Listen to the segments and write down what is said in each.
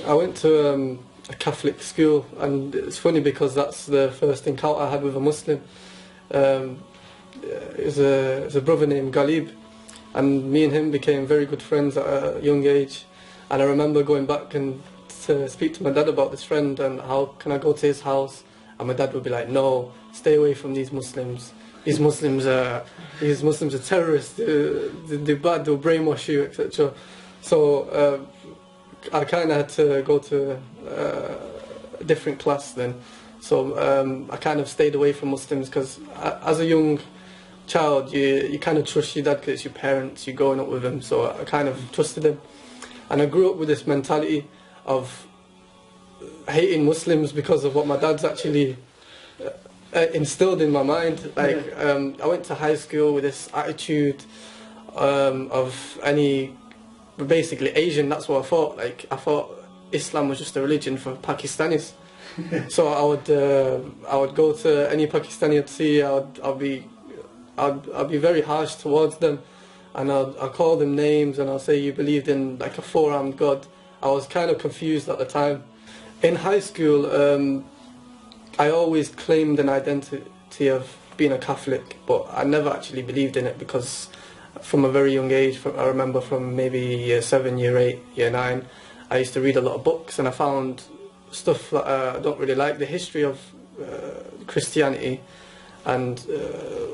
I went to a Catholic school, and it's funny because that's the first encounter I had with a Muslim. It was a brother named Galib, and me and him became very good friends at a young age. And I remember going back and to speak to my dad about this friend and how can I go to his house, and my dad would be like, no, stay away from these Muslims. These Muslims are terrorists. They're bad. They'll brainwash you, etc. So I kind of had to go to a different class then. So I kind of stayed away from Muslims because as a young child, you kind of trust your dad because it's your parents. You're growing up with them. So I kind of trusted him, and I grew up with this mentality of hating Muslims because of what my dad's actually instilled in my mind. Like I went to high school with this attitude of basically Asian. That's what I thought. Like I thought Islam was just a religion for Pakistanis. So I would go to any Pakistani I'd see. I'd be very harsh towards them, and I'll call them names, and I'll say you believed in like a four-armed God. I was kind of confused at the time. In high school, I always claimed an identity of being a Catholic, but I never actually believed in it because from a very young age, I remember from maybe year 7, year 8, year 9, I used to read a lot of books, and I found stuff that I don't really like, the history of Christianity and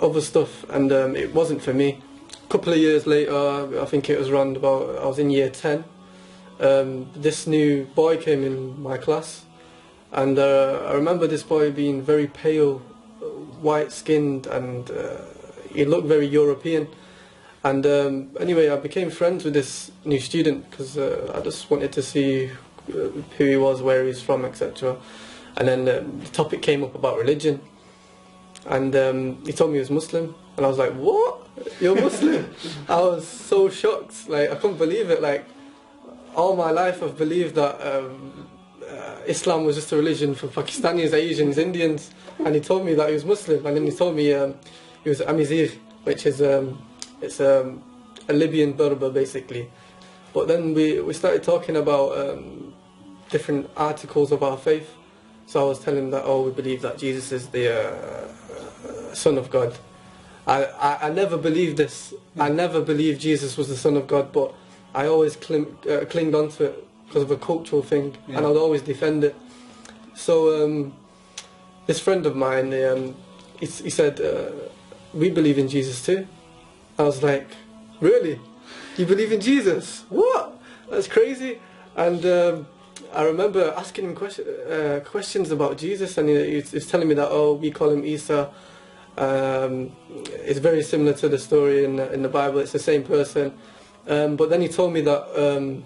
other stuff, and it wasn't for me. A couple of years later, I think it was around about, I was in year 10, this new boy came in my class, and I remember this boy being very pale, white-skinned, and he looked very European. And anyway, I became friends with this new student because I just wanted to see who he was, where he's from, etc. And then the topic came up about religion, and he told me he was Muslim, and I was like, what? You're Muslim? I was so shocked, like I couldn't believe it. Like all my life I've believed that Islam was just a religion for Pakistanis, Asians, Indians, and he told me that he was Muslim, and then he told me he was Amizigh, which is it's a Libyan Berber basically. But then we started talking about different articles of our faith. So I was telling him that, oh, we believe that Jesus is the Son of God. I never believed this. I never believed Jesus was the Son of God, but I always clinged onto it because of a cultural thing, and I'd always defend it. So this friend of mine, he said, we believe in Jesus too. I was like, really? You believe in Jesus? What? That's crazy. And I remember asking him questions about Jesus, and he's telling me that, oh, we call him Isa. It's very similar to the story in the Bible. It's the same person. But then he told me that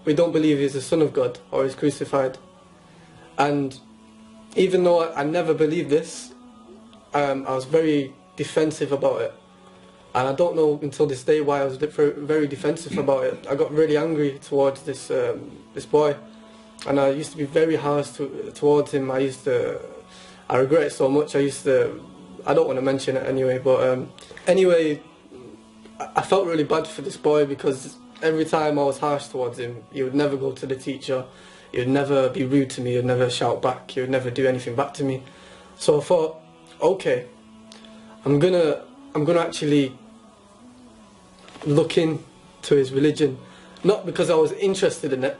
we don't believe he's the Son of God or he's crucified. And even though I never believed this, I was very defensive about it. And I don't know until this day why I was very defensive about it. I got really angry towards this boy, and I used to be very harsh towards him. I regret it so much. I don't want to mention it anyway, but anyway, I felt really bad for this boy because every time I was harsh towards him, he would never go to the teacher, he would never be rude to me, he would never shout back, he would never do anything back to me. So I thought, okay, I'm gonna actually look into his religion, not because I was interested in it,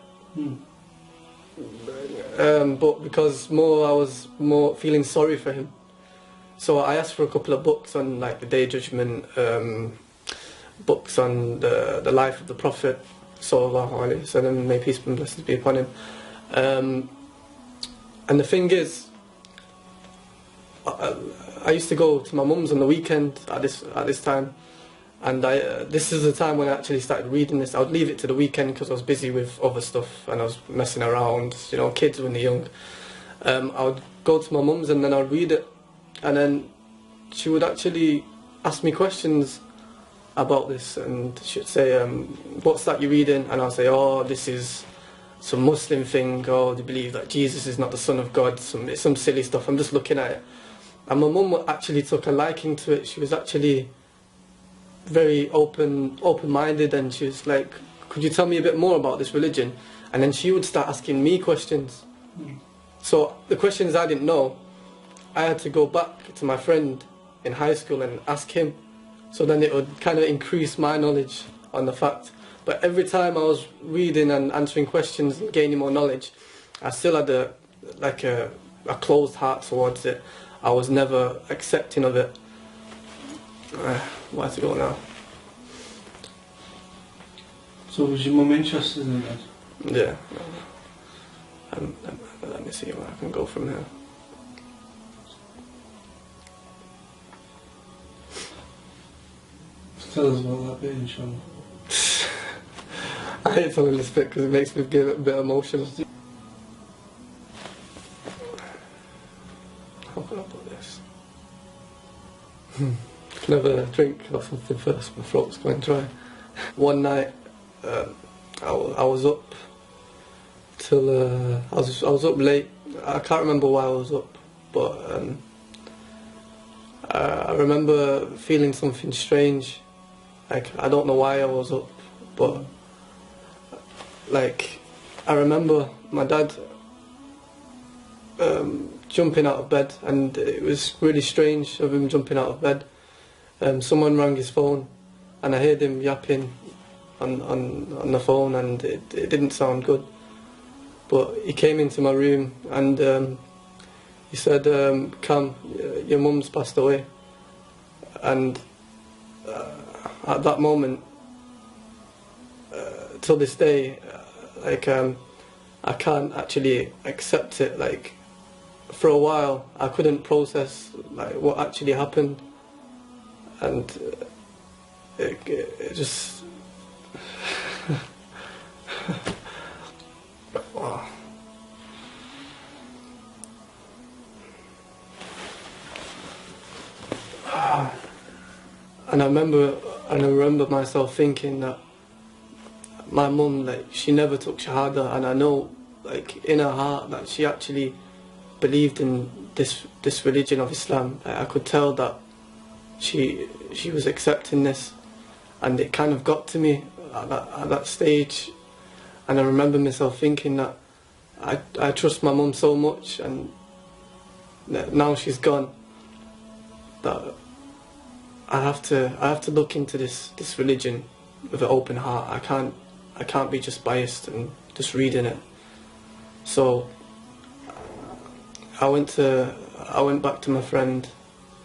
but because I was more feeling sorry for him. So I asked for a couple of books on like the Day of Judgment, books on the life of the Prophet, sallallahu alaihi wasallam, may peace and blessings be upon him. And the thing is, I used to go to my mum's on the weekend at this time, and this is the time when I actually started reading this. I would leave it to the weekend because I was busy with other stuff and I was messing around, you know, kids when they're young. I would go to my mum's and then I would read it, and then she would actually ask me questions about this, and she'd say, what's that you're reading? And I'll say, oh, this is some Muslim thing, oh, they believe that Jesus is not the Son of God, some silly stuff. I'm just looking at it. And my mum actually took a liking to it. She was actually very open-minded, and she was like could you tell me a bit more about this religion? And then she would start asking me questions. So the questions I didn't know, I had to go back to my friend in high school and ask him. So then it would kind of increase my knowledge on the fact. But every time I was reading and answering questions and gaining more knowledge, I still had a closed heart towards it. I was never accepting of it. Where to go now? So was your mum interested in that? Yeah. Let me see where I can go from here. Tell us about that bit, inshallah. I hate telling this bit because it makes me get a bit emotional. How can I put this? Can I have a drink or something first? My throat's going dry. One night, I was up till I was up late. I can't remember why I was up, but I remember feeling something strange. Like, I don't know why I was up, but like, I remember my dad jumping out of bed, and it was really strange of him jumping out of bed. Someone rang his phone, and I heard him yapping on the phone, and it didn't sound good. But he came into my room, and he said, "Cam, your mum's passed away." And at that moment, till this day, like I can't actually accept it. Like, for a while, I couldn't process like what actually happened, and it just wow. And I remember myself thinking that my mum, like, she never took Shahada, and I know, like, in her heart that she actually believed in this religion of Islam. I could tell that she was accepting this, and it kind of got to me at that stage. And I remember myself thinking that I trust my mum so much, and now she's gone, that I have to look into this religion with an open heart. I can't be just biased and just reading it. So I went back to my friend.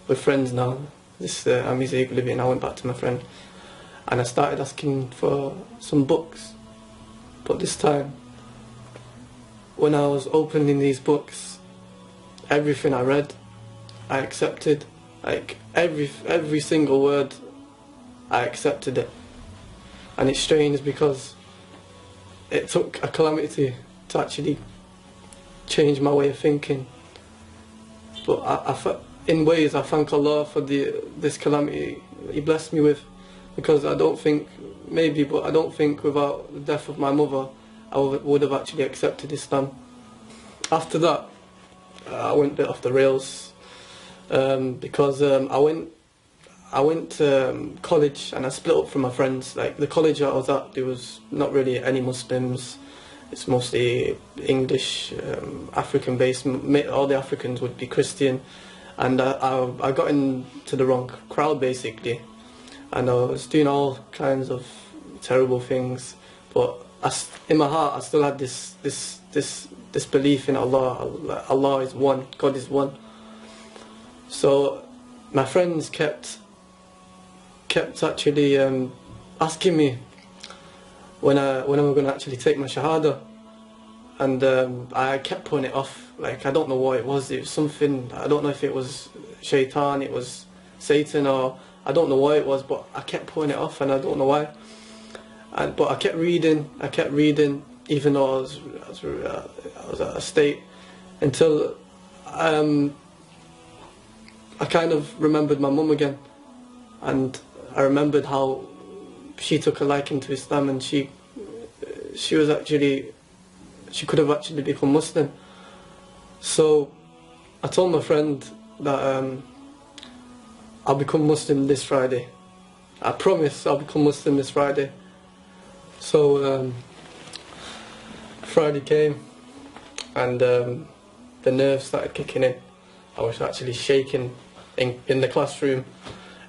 We're friends now. I'm his living. I went back to my friend, and I started asking for some books. But this time, when I was opening these books, everything I read, I accepted. Like, every single word, I accepted it. And it's strange because it took a calamity to actually change my way of thinking. But in ways, I thank Allah for this calamity He blessed me with, because I don't think without the death of my mother, I would have actually accepted Islam. After that, I went a bit off the rails. Because I went to college, and I split up from my friends. Like, the college I was at, there was not really any Muslims. It's mostly English, African based. All the Africans would be Christian, and I got into the wrong crowd basically, and I was doing all kinds of terrible things. But in my heart, I still had this belief in Allah. Allah is one. God is one. So my friends kept actually asking me when am I going to actually take my Shahada, and I kept putting it off. Like, I don't know what it was. It was something, I don't know if it was Shaitan, it was Satan, or I don't know what it was, but I kept putting it off, and I don't know why. But I kept reading, even though I was at a state, until I kind of remembered my mum again, and I remembered how she took a liking to Islam, and she could have actually become Muslim. So I told my friend that I'll become Muslim this Friday. I promise I'll become Muslim this Friday. So Friday came, and the nerves started kicking in. I was actually shaking in the classroom.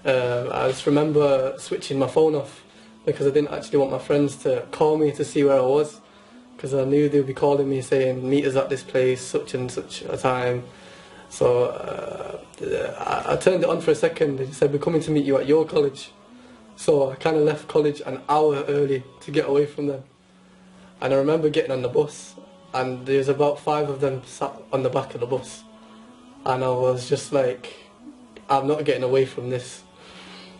I just remember switching my phone off because I didn't actually want my friends to call me to see where I was, because I knew they'd be calling me saying, meet us at this place, such and such a time. So I turned it on for a second. They said, we're coming to meet you at your college. So I kind of left college an hour early to get away from them. And I remember getting on the bus, and there's about 5 of them sat on the back of the bus. And I was just like, I'm not getting away from this.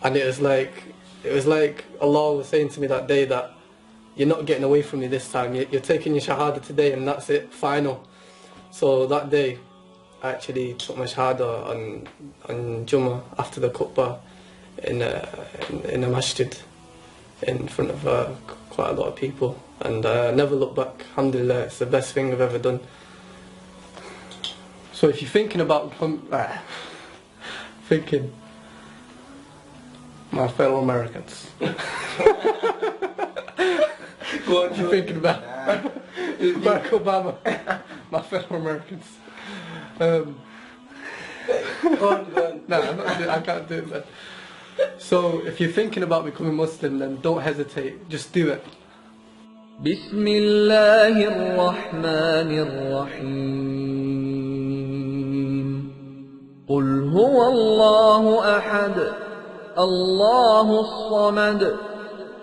And it was like Allah was saying to me that day that you're not getting away from me this time. You're taking your Shahada today, and that's it, final. So that day, I actually took my Shahada on Jummah after the khutbah in a masjid in front of quite a lot of people, and I never looked back. Alhamdulillah, it's the best thing I've ever done. So if you're thinking about thinking, my fellow Americans, Go on, if you're thinking about Barack Obama, my fellow Americans. Go on. No, I can't do it, man. So if you're thinking about becoming Muslim, then don't hesitate, just do it. بسم الله الرحمن الرحيم قل هو الله أحد الله الصمد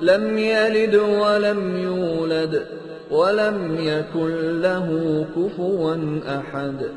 لم يلد ولم يولد ولم يكن له كفوا أحد